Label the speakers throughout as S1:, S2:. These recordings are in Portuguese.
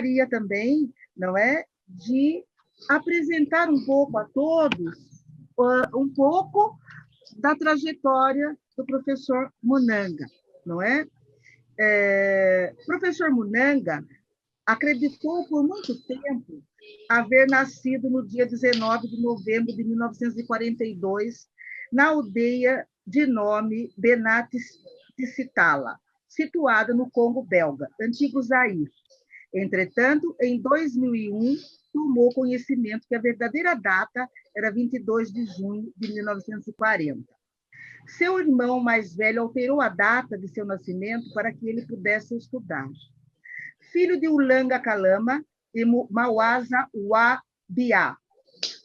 S1: gostaria também, não é, de apresentar um pouco a todos um pouco da trajetória do professor Munanga, não é? Professor Munanga acreditou por muito tempo haver nascido no dia 19 de novembro de 1942, na aldeia de nome Benat Tissitala, situada no Congo belga, antigo Zaire. Entretanto, em 2001, tomou conhecimento que a verdadeira data era 22 de junho de 1940. Seu irmão mais velho alterou a data de seu nascimento para que ele pudesse estudar. Filho de Ulanga Kalama e Mawaza Wabia.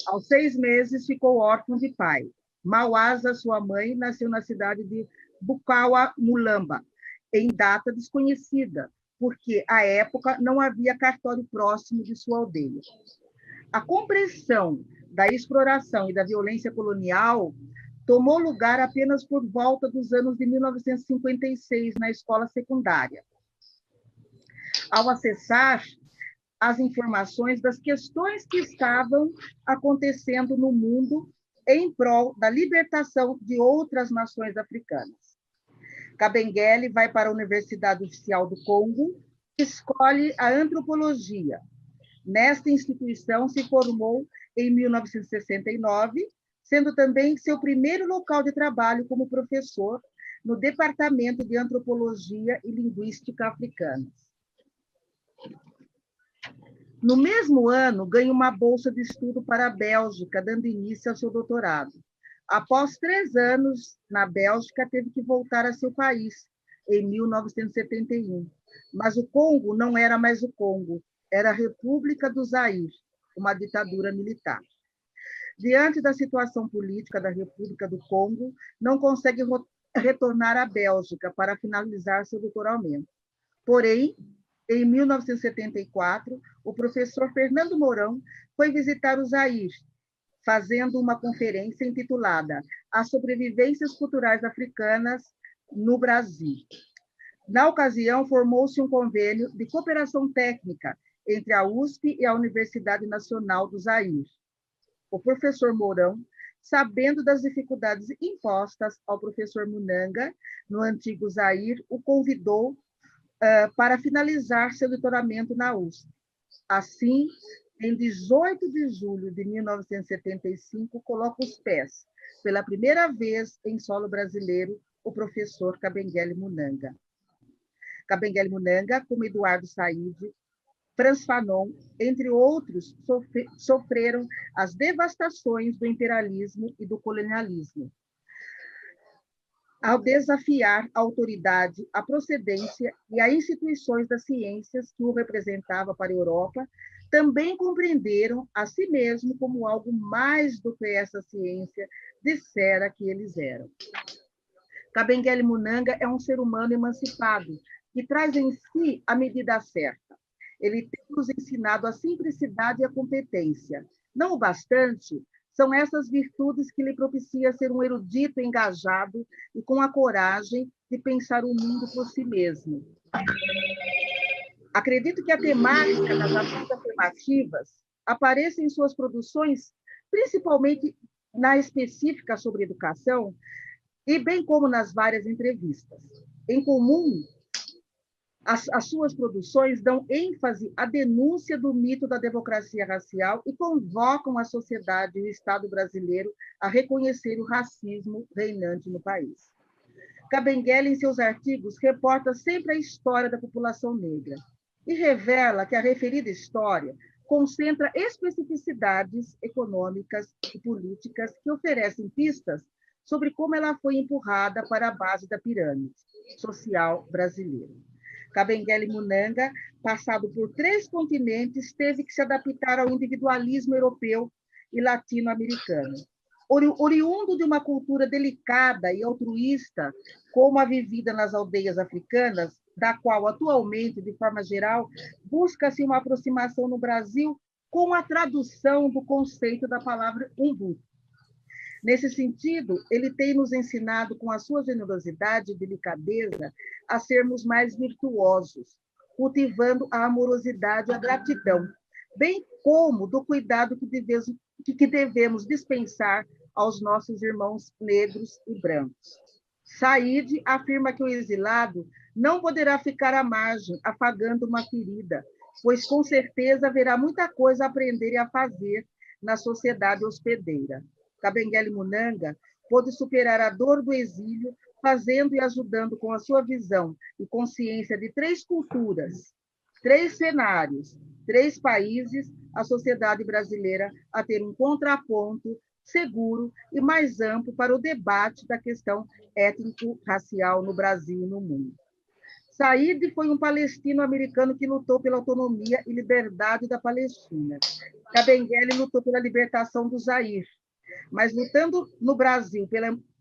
S1: Aos 6 meses, ficou órfão de pai. Mawaza, sua mãe, nasceu na cidade de Bukawa, Mulamba, em data desconhecida, porque, à época, não havia cartório próximo de sua aldeia. A compreensão da exploração e da violência colonial tomou lugar apenas por volta dos anos de 1956, na escola secundária. Ao acessar as informações das questões que estavam acontecendo no mundo em prol da libertação de outras nações africanas. Kabengele vai para a Universidade Oficial do Congo e escolhe a antropologia. Nesta instituição se formou em 1969, sendo também seu primeiro local de trabalho como professor no Departamento de Antropologia e Linguística Africanas. No mesmo ano, ganha uma bolsa de estudo para a Bélgica, dando início ao seu doutorado. Após 3 anos na Bélgica, teve que voltar a seu país, em 1971. Mas o Congo não era mais o Congo, era a República do Zaire, uma ditadura militar. Diante da situação política da República do Congo, não consegue retornar à Bélgica para finalizar seu doutoramento. Porém, em 1974, o professor Fernando Mourão foi visitar o Zaire, fazendo uma conferência intitulada As Sobrevivências Culturais Africanas no Brasil. Na ocasião, formou-se um convênio de cooperação técnica entre a USP e a Universidade Nacional do Zaire. O professor Mourão, sabendo das dificuldades impostas ao professor Munanga no antigo Zaire, o convidou para finalizar seu doutoramento na USP. Assim, em 18 de julho de 1975, coloca os pés, pela primeira vez em solo brasileiro, o professor Kabengele Munanga. Kabengele Munanga, como Eduardo Said, Frantz Fanon, entre outros, sofreram as devastações do imperialismo e do colonialismo. Ao desafiar a autoridade, a procedência e as instituições das ciências que o representava para a Europa, também compreenderam a si mesmo como algo mais do que essa ciência dissera que eles eram. Kabengele Munanga é um ser humano emancipado, que traz em si a medida certa. Ele tem nos ensinado a simplicidade e a competência. Não o bastante, são essas virtudes que lhe propicia ser um erudito engajado e com a coragem de pensar o mundo por si mesmo. Acredito que a temática das ações afirmativas apareça em suas produções, principalmente na específica sobre educação, e bem como nas várias entrevistas. Em comum, as suas produções dão ênfase à denúncia do mito da democracia racial e convocam a sociedade e o Estado brasileiro a reconhecer o racismo reinante no país. Kabengele, em seus artigos, reporta sempre a história da população negra e revela que a referida história concentra especificidades econômicas e políticas que oferecem pistas sobre como ela foi empurrada para a base da pirâmide social brasileira. Kabengele Munanga, passado por 3 continentes, teve que se adaptar ao individualismo europeu e latino-americano. Oriundo de uma cultura delicada e altruísta, como a vivida nas aldeias africanas, da qual, atualmente, de forma geral, busca-se uma aproximação no Brasil com a tradução do conceito da palavra Ubuntu. Nesse sentido, ele tem nos ensinado, com a sua generosidade e delicadeza, a sermos mais virtuosos, cultivando a amorosidade e a gratidão, bem como do cuidado que devemos dispensar aos nossos irmãos negros e brancos. Said afirma que o exilado não poderá ficar à margem, afagando uma ferida, pois com certeza haverá muita coisa a aprender e a fazer na sociedade hospedeira. Kabengele Munanga pôde superar a dor do exílio, fazendo e ajudando com a sua visão e consciência de 3 culturas, 3 cenários, 3 países, a sociedade brasileira a ter um contraponto seguro e mais amplo para o debate da questão étnico-racial no Brasil e no mundo. Said foi um palestino-americano que lutou pela autonomia e liberdade da Palestina. Kabengele lutou pela libertação do Zaire, mas lutando no Brasil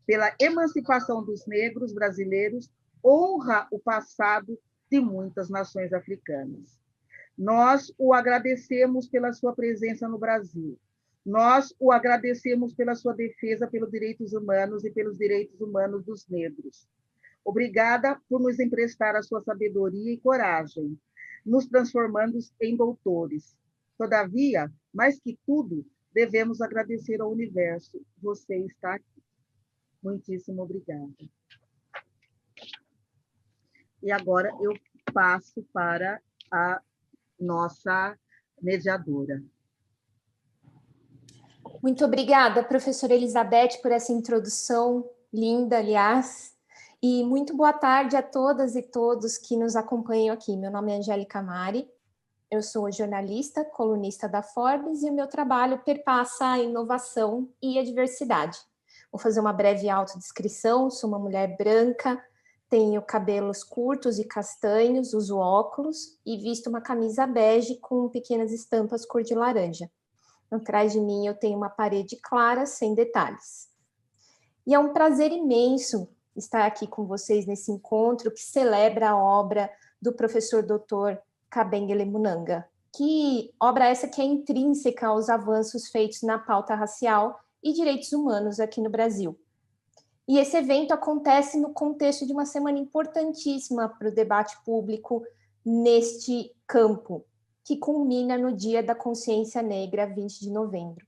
S1: pela emancipação dos negros brasileiros, honra o passado de muitas nações africanas. Nós o agradecemos pela sua presença no Brasil. Nós o agradecemos pela sua defesa pelos direitos humanos e pelos direitos humanos dos negros. Obrigada por nos emprestar a sua sabedoria e coragem, nos transformando em doutores. Todavia, mais que tudo, devemos agradecer ao universo. Você está aqui. Muitíssimo obrigada. E agora eu passo para a nossa mediadora.
S2: Muito obrigada, professora Elizabeth, por essa introdução linda, aliás. E muito boa tarde a todas e todos que nos acompanham aqui. Meu nome é Angélica Mari, eu sou jornalista, colunista da Forbes e o meu trabalho perpassa a inovação e a diversidade. Vou fazer uma breve autodescrição, sou uma mulher branca, tenho cabelos curtos e castanhos, uso óculos e visto uma camisa bege com pequenas estampas cor de laranja. Atrás de mim eu tenho uma parede clara, sem detalhes. E é um prazer imenso estar aqui com vocês nesse encontro que celebra a obra do professor Dr. Kabengele Munanga, que obra essa que é intrínseca aos avanços feitos na pauta racial e direitos humanos aqui no Brasil. E esse evento acontece no contexto de uma semana importantíssima para o debate público neste campo, que culmina no Dia da Consciência Negra, 20 de novembro.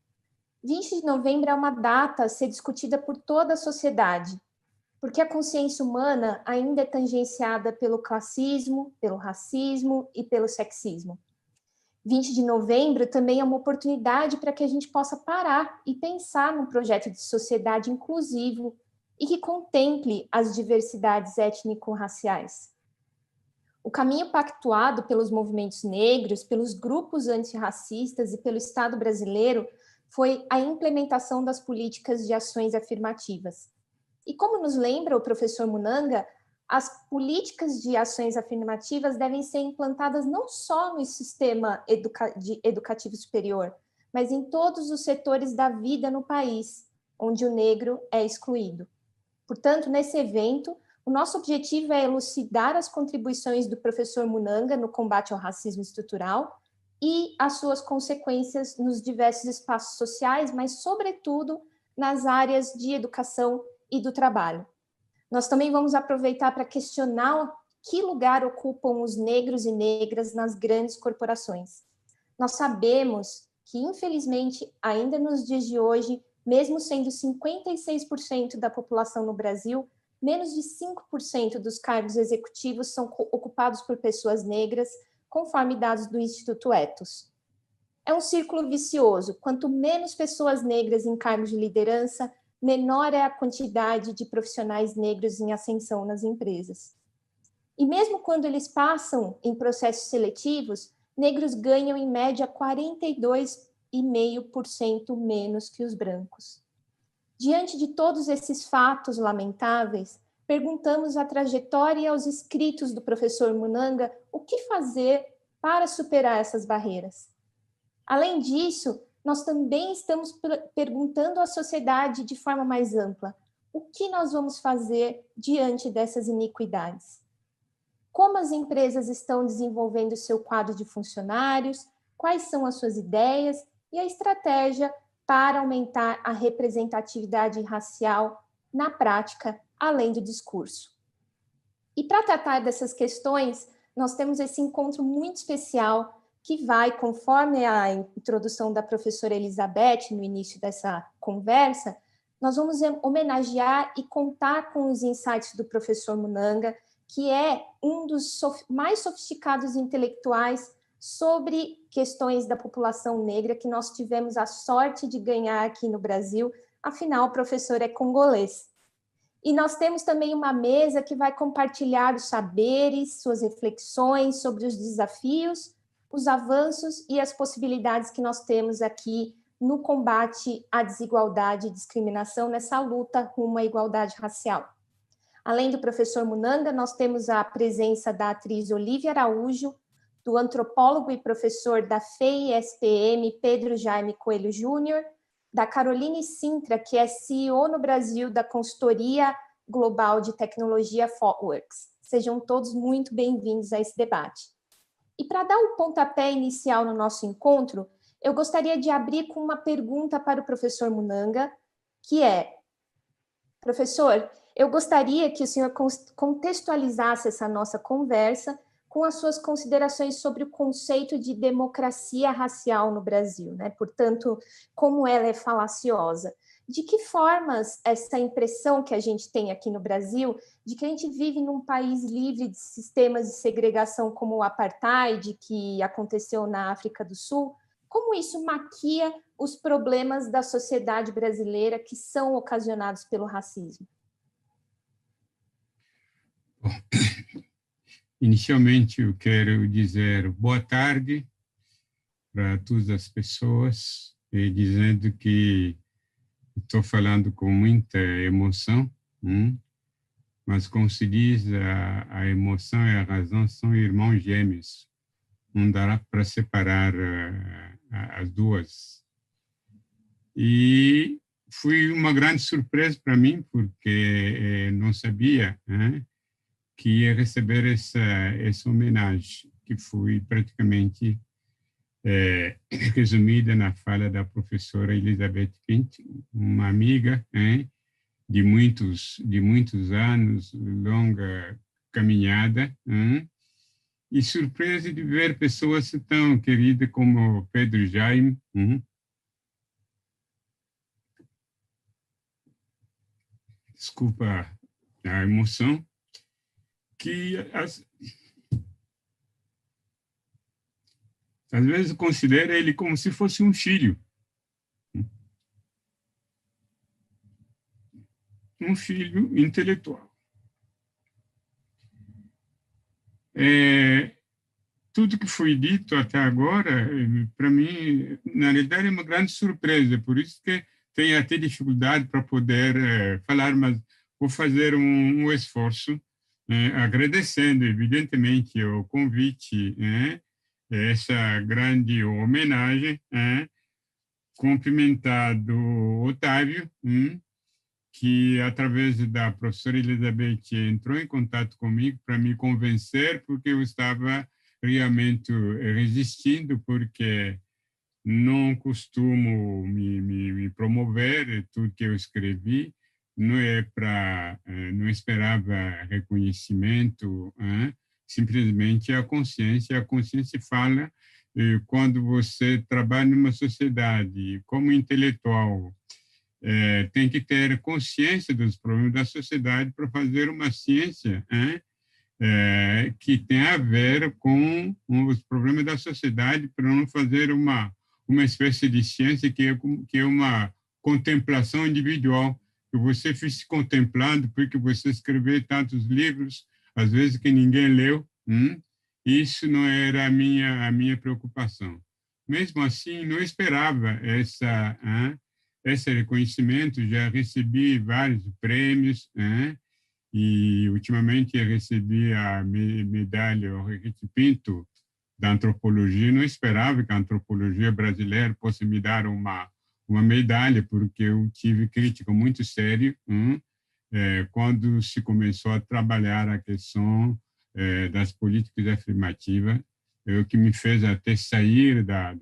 S2: 20 de novembro é uma data a ser discutida por toda a sociedade, porque a consciência humana ainda é tangenciada pelo classismo, pelo racismo e pelo sexismo. 20 de novembro também é uma oportunidade para que a gente possa parar e pensar num projeto de sociedade inclusivo e que contemple as diversidades étnico-raciais. O caminho pactuado pelos movimentos negros, pelos grupos antirracistas e pelo Estado brasileiro foi a implementação das políticas de ações afirmativas. E como nos lembra o professor Munanga, as políticas de ações afirmativas devem ser implantadas não só no sistema educativo superior, mas em todos os setores da vida no país, onde o negro é excluído. Portanto, nesse evento, o nosso objetivo é elucidar as contribuições do professor Munanga no combate ao racismo estrutural e as suas consequências nos diversos espaços sociais, mas, sobretudo, nas áreas de educação e do trabalho. Nós também vamos aproveitar para questionar que lugar ocupam os negros e negras nas grandes corporações. Nós sabemos que, infelizmente, ainda nos dias de hoje, mesmo sendo 56% da população no Brasil, menos de 5% dos cargos executivos são ocupados por pessoas negras, conforme dados do Instituto Ethos. É um círculo vicioso. Quanto menos pessoas negras em cargos de liderança, menor é a quantidade de profissionais negros em ascensão nas empresas. E mesmo quando eles passam em processos seletivos, negros ganham em média 42,5% menos que os brancos. Diante de todos esses fatos lamentáveis, perguntamos à trajetória e aos escritos do professor Munanga o que fazer para superar essas barreiras. Além disso, nós também estamos perguntando à sociedade de forma mais ampla: o que nós vamos fazer diante dessas iniquidades? Como as empresas estão desenvolvendo seu quadro de funcionários? Quais são as suas ideias e a estratégia para aumentar a representatividade racial na prática, além do discurso? E para tratar dessas questões, nós temos esse encontro muito especial que vai, conforme a introdução da professora Elizabeth no início dessa conversa, nós vamos homenagear e contar com os insights do professor Munanga, que é um dos mais sofisticados intelectuais sobre questões da população negra que nós tivemos a sorte de ganhar aqui no Brasil. Afinal, o professor é congolês. E nós temos também uma mesa que vai compartilhar os saberes, suas reflexões sobre os desafios, os avanços e as possibilidades que nós temos aqui no combate à desigualdade e discriminação, nessa luta rumo à igualdade racial. Além do professor Munanga, nós temos a presença da atriz Olívia Araújo, do antropólogo e professor da FEI-SPM, Pedro Jaime Coelho Júnior, da Caroline Sintra, que é CEO no Brasil da consultoria global de tecnologia Thoughtworks. Sejam todos muito bem-vindos a esse debate. E para dar o pontapé inicial no nosso encontro, eu gostaria de abrir com uma pergunta para o professor Munanga, que é: professor, eu gostaria que o senhor contextualizasse essa nossa conversa com as suas considerações sobre o conceito de democracia racial no Brasil, né? Portanto, como ela é falaciosa. De que formas essa impressão que a gente tem aqui no Brasil, de que a gente vive num país livre de sistemas de segregação como o apartheid, que aconteceu na África do Sul, como isso maquia os problemas da sociedade brasileira que são ocasionados pelo racismo?
S3: Bom, inicialmente eu quero dizer boa tarde para todas as pessoas, e dizendo que estou falando com muita emoção, mas como se diz, a emoção e a razão são irmãos gêmeos. Não dará para separar as duas. E foi uma grande surpresa para mim, porque não sabia que ia receber essa homenagem, que foi praticamente resumida na fala da professora Elizabeth Quint, uma amiga de muitos anos, longa caminhada, e surpresa de ver pessoas tão queridas como Pedro Jaime, desculpa a emoção, que às vezes considera ele como se fosse um filho. Um filho intelectual. Tudo que foi dito até agora, para mim, na realidade, é uma grande surpresa, por isso que tenho até dificuldade para poder falar, mas vou fazer um esforço, agradecendo, evidentemente, o convite, essa grande homenagem, cumprimentado Otávio, que, através da professora Elizabeth, entrou em contato comigo para me convencer, porque eu estava realmente resistindo, porque não costumo me promover, tudo que eu escrevi, não esperava reconhecimento, simplesmente a consciência fala, quando você trabalha numa sociedade como intelectual, tem que ter consciência dos problemas da sociedade para fazer uma ciência que tem a ver com os problemas da sociedade, para não fazer uma espécie de ciência que é uma contemplação individual, que você fica se contemplando porque você escreveu tantos livros, às vezes que ninguém leu. Isso não era a minha preocupação. Mesmo assim, não esperava esse reconhecimento. Já recebi vários prêmios, e ultimamente eu recebi a medalha Henrique Pinto da antropologia. Não esperava que a antropologia brasileira fosse me dar uma medalha, porque eu tive crítica muito séria quando se começou a trabalhar a questão das políticas afirmativas, o que me fez até sair da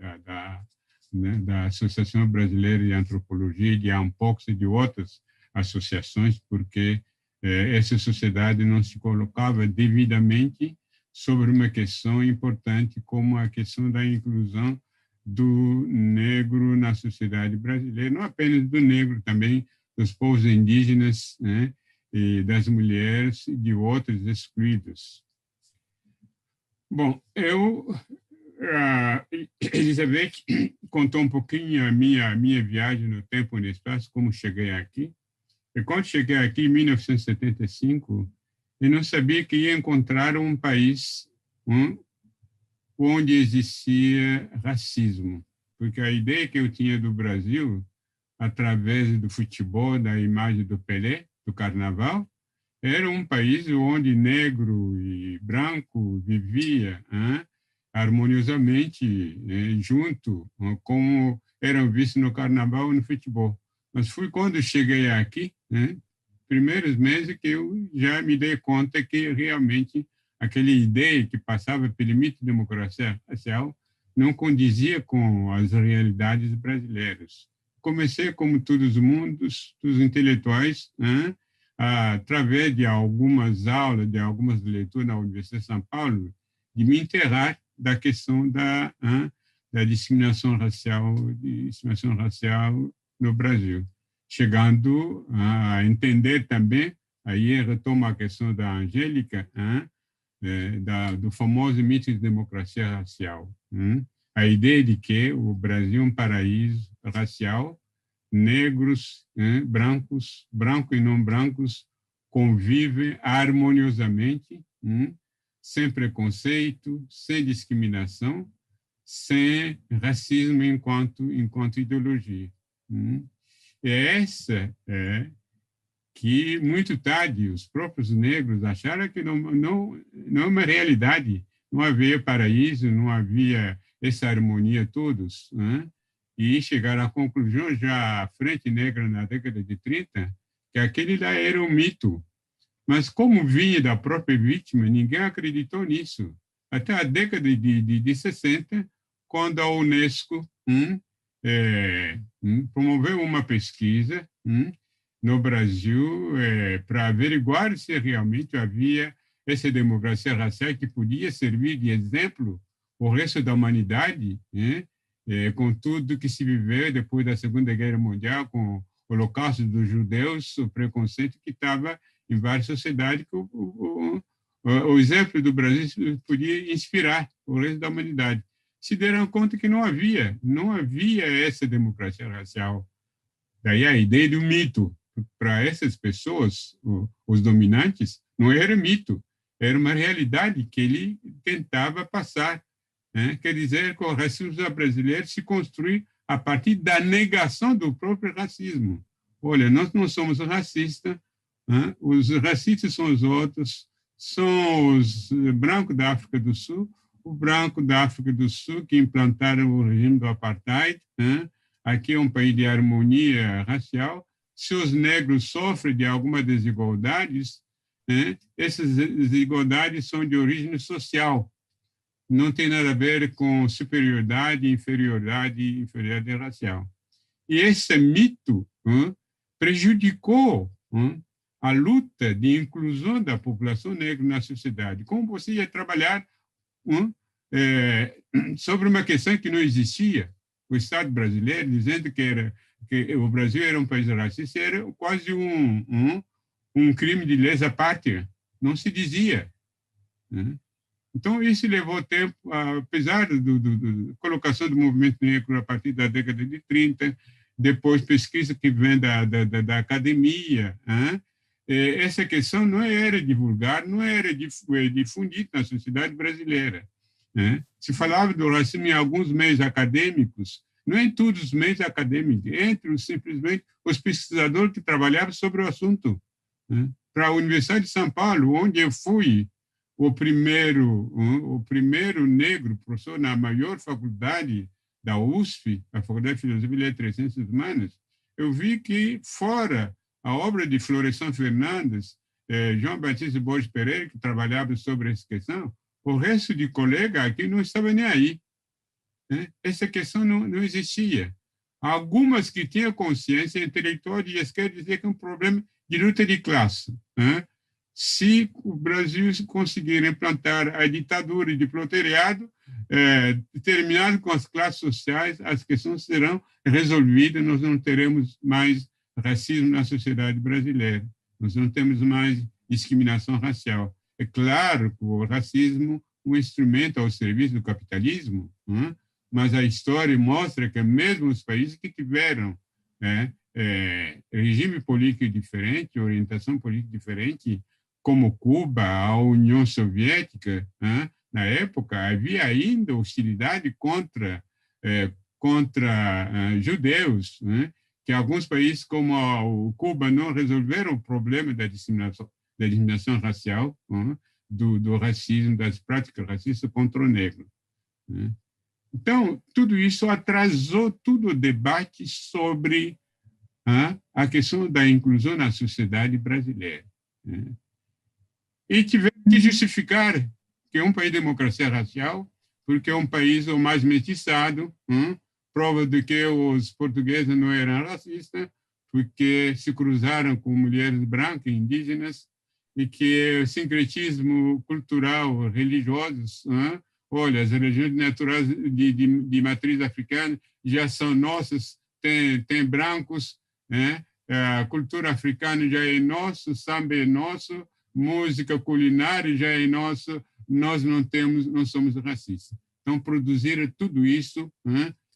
S3: Associação Brasileira de Antropologia, de ANPOX e de outras associações, porque essa sociedade não se colocava devidamente sobre uma questão importante como a questão da inclusão do negro na sociedade brasileira, não apenas do negro, também dos povos indígenas, né, e das mulheres e de outros excluídos. Bom, Elizabeth contou um pouquinho a minha viagem no tempo e no espaço, como cheguei aqui. E quando cheguei aqui em 1975, eu não sabia que ia encontrar um país onde existia racismo, porque a ideia que eu tinha do Brasil, através do futebol, da imagem do Pelé, do carnaval, era um país onde negro e branco vivia harmoniosamente junto, como eram vistos no carnaval e no futebol. Mas foi quando cheguei aqui, primeiros meses, que eu já me dei conta que realmente aquela ideia que passava pelo mito de democracia racial não condizia com as realidades brasileiras. Comecei, como todos os intelectuais, através de algumas aulas, de algumas leituras na Universidade de São Paulo, de me inteirar da questão da discriminação racial no Brasil, chegando a entender também, aí retomo a questão da Angélica, do famoso mito de democracia racial. A ideia de que o Brasil é um paraíso racial, negros, brancos e não brancos convivem harmoniosamente, sem preconceito, sem discriminação, sem racismo enquanto ideologia. E essa que muito tarde os próprios negros acharam que não é uma realidade, não havia paraíso, não havia essa harmonia todos, e chegaram à conclusão já à Frente Negra na década de 30 que aquele lá era um mito. Mas como vinha da própria vítima, ninguém acreditou nisso. Até a década de 60, quando a Unesco promoveu uma pesquisa no Brasil para averiguar se realmente havia essa democracia racial que podia servir de exemplo ao resto da humanidade, com tudo que se viveu depois da Segunda Guerra Mundial, com o Holocausto dos judeus, o preconceito que estava em várias sociedades, que o exemplo do Brasil podia inspirar o resto da humanidade. Se deram conta que não havia essa democracia racial. Daí a ideia do mito. Para essas pessoas, os dominantes, não era mito, era uma realidade que ele tentava passar. Quer dizer que o racismo brasileiro se construi a partir da negação do próprio racismo. Olha, nós não somos racistas, os racistas são os outros, são os brancos da África do Sul, o branco da África do Sul que implantaram o regime do apartheid, aqui é um país de harmonia racial. Se os negros sofrem de algumas desigualdades, essas desigualdades são de origem social, não tem nada a ver com superioridade, inferioridade racial. E esse mito prejudicou a luta de inclusão da população negra na sociedade. Como você ia trabalhar sobre uma questão que não existia, o Estado brasileiro dizendo que o Brasil era um país racista, era quase um crime de lesa pátria, não se dizia. Então, isso levou tempo, apesar da colocação do movimento negro a partir da década de 30, depois pesquisa que vem da academia, essa questão não era divulgada, não era difundida na sociedade brasileira. Se falava do racismo em alguns meios acadêmicos, não em todos os meios acadêmicos, entre simplesmente os pesquisadores que trabalhavam sobre o assunto. Para a Universidade de São Paulo, onde eu fui o primeiro negro professor na maior faculdade da USP, a Faculdade de Filosofia, Letras e Ciências Humanas, eu vi que, fora a obra de Florestan Fernandes, João Batista Borges Pereira, que trabalhava sobre essa questão, o resto de colegas aqui não estava nem aí. Essa questão não existia. Algumas que tinham consciência intelectual de esquerda diziam que é um problema de luta de classe. se o Brasil conseguir implantar a ditadura de proletariado, terminar com as classes sociais, as questões serão resolvidas, nós não teremos mais racismo na sociedade brasileira, nós não temos mais discriminação racial. É claro que o racismo é um instrumento ao serviço do capitalismo, mas a história mostra que mesmo os países que tiveram regime político diferente, orientação política diferente, como Cuba, a União Soviética, na época havia ainda hostilidade contra judeus, que alguns países como o Cuba não resolveram o problema da discriminação racial, do racismo, das práticas racistas contra o negro. Então, tudo isso atrasou todo o debate sobre a questão da inclusão na sociedade brasileira. E tiveram que justificar que é um país de democracia racial, porque é um país o mais mestiçado, prova de que os portugueses não eram racistas, porque se cruzaram com mulheres brancas, indígenas, e que o sincretismo cultural, religioso, olha, as religiões naturais de matriz africana já são nossas, tem brancos, a cultura africana já é nossa, o samba é nosso, música culinária já é nossa, nós não somos racistas. Então, produziram tudo isso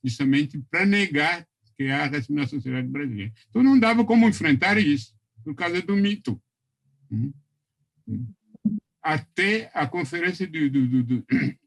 S3: justamente para negar que há racismo na sociedade brasileira. Então, não dava como enfrentar isso, por causa do mito. Até a conferência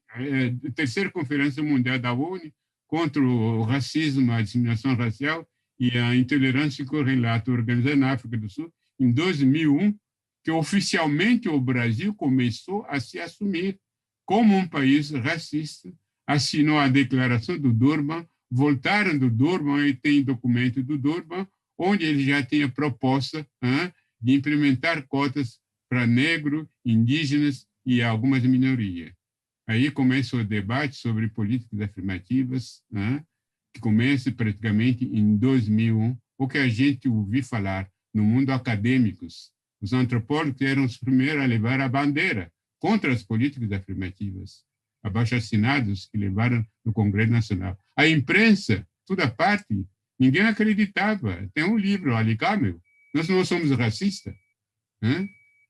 S3: a terceira Conferência Mundial da ONU contra o racismo, a discriminação racial e a intolerância correlata organizada na África do Sul, em 2001, que oficialmente o Brasil começou a se assumir como um país racista, assinou a Declaração do Durban, voltaram do Durban e tem documento do Durban, onde ele já tinha proposta de implementar cotas para negros, indígenas e algumas minorias. Aí começa o debate sobre políticas afirmativas, que começa praticamente em 2001, o que a gente ouviu falar no mundo acadêmico. Os antropólogos eram os primeiros a levar a bandeira contra as políticas afirmativas, abaixo-assinados que levaram no Congresso Nacional. A imprensa, toda parte, ninguém acreditava. Tem um livro, Ali Camel, Nós Não Somos Racistas,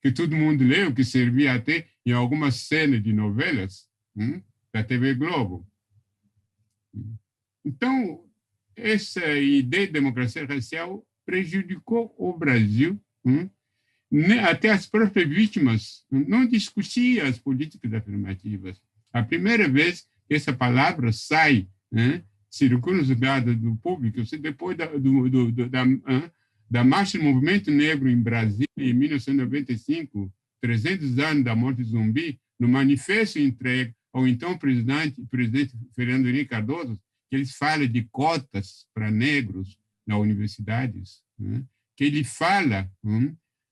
S3: que todo mundo leu, que servia até em algumas cenas de novelas da TV Globo. Então, essa ideia de democracia racial prejudicou o Brasil. Até as próprias vítimas não discutiam as políticas afirmativas. A primeira vez que essa palavra sai, circula nos dados do público, depois da marcha do movimento negro em Brasília, em 1995, 300 anos da morte de Zumbi, no manifesto entregue ao então presidente Fernando Henrique Cardoso, que eles falam de cotas para negros nas universidades, que ele fala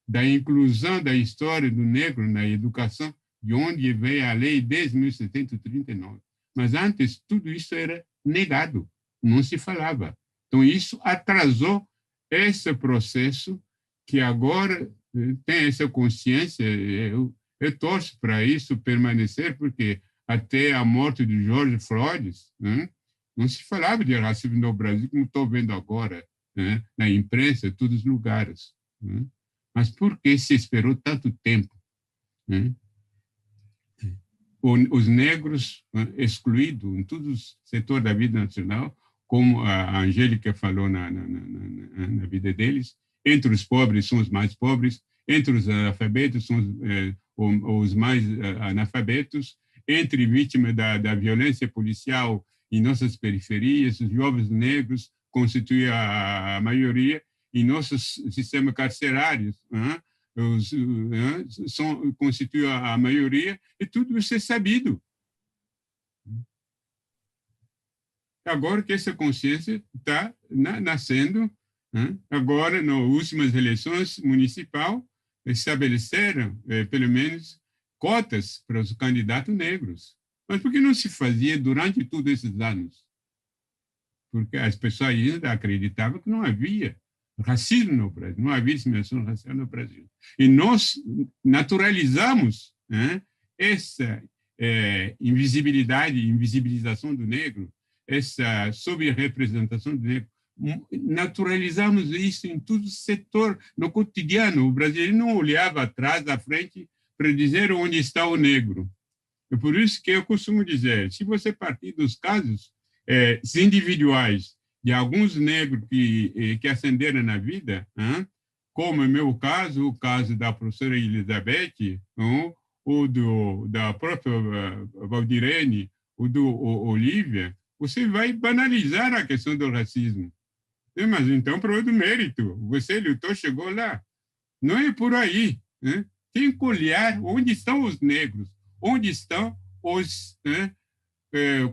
S3: da inclusão da história do negro na educação, de onde veio a lei 10.739. Mas antes, tudo isso era negado, não se falava. Então, isso atrasou esse processo que agora tem essa consciência. Eu torço para isso permanecer, porque até a morte de George Floyd, não se falava de racismo no Brasil, como estou vendo agora, na imprensa, em todos os lugares. Mas por que se esperou tanto tempo? Os negros excluídos em todos os setores da vida nacional, como a Angélica falou na vida deles, entre os pobres são os mais pobres, entre os analfabetos são os mais analfabetos, entre vítimas da violência policial em nossas periferias, os jovens negros constituem a maioria, em nossos sistemas carcerários, constituem a maioria, e tudo isso é sabido. Agora que essa consciência está nascendo, agora, nas últimas eleições municipais, estabeleceram, pelo menos, cotas para os candidatos negros. Mas por que não se fazia durante todos esses anos? Porque as pessoas ainda acreditavam que não havia racismo no Brasil, não havia discriminação racial no Brasil. E nós naturalizamos, né, essa invisibilização do negro, essa sobre-representação do negro, naturalizamos isso em todo o setor, no cotidiano. O brasileiro não olhava atrás, à frente, para dizer onde está o negro. É por isso que eu costumo dizer, se você partir dos casos individuais de alguns negros que ascenderam na vida, como é meu caso, o caso da professora Elizabeth, ou da própria Valdirene, ou do Olívia, você vai banalizar a questão do racismo. Mas então, o problema do mérito. Você lutou, chegou lá. Não é por aí. Né? Tem que olhar onde estão os negros, onde estão os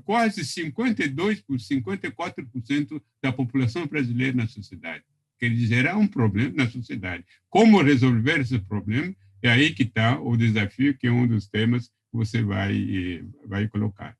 S3: quase 52%, 54% da população brasileira na sociedade. Quer dizer, há um problema na sociedade. Como resolver esse problema? É aí que está o desafio, que é um dos temas que você vai colocar.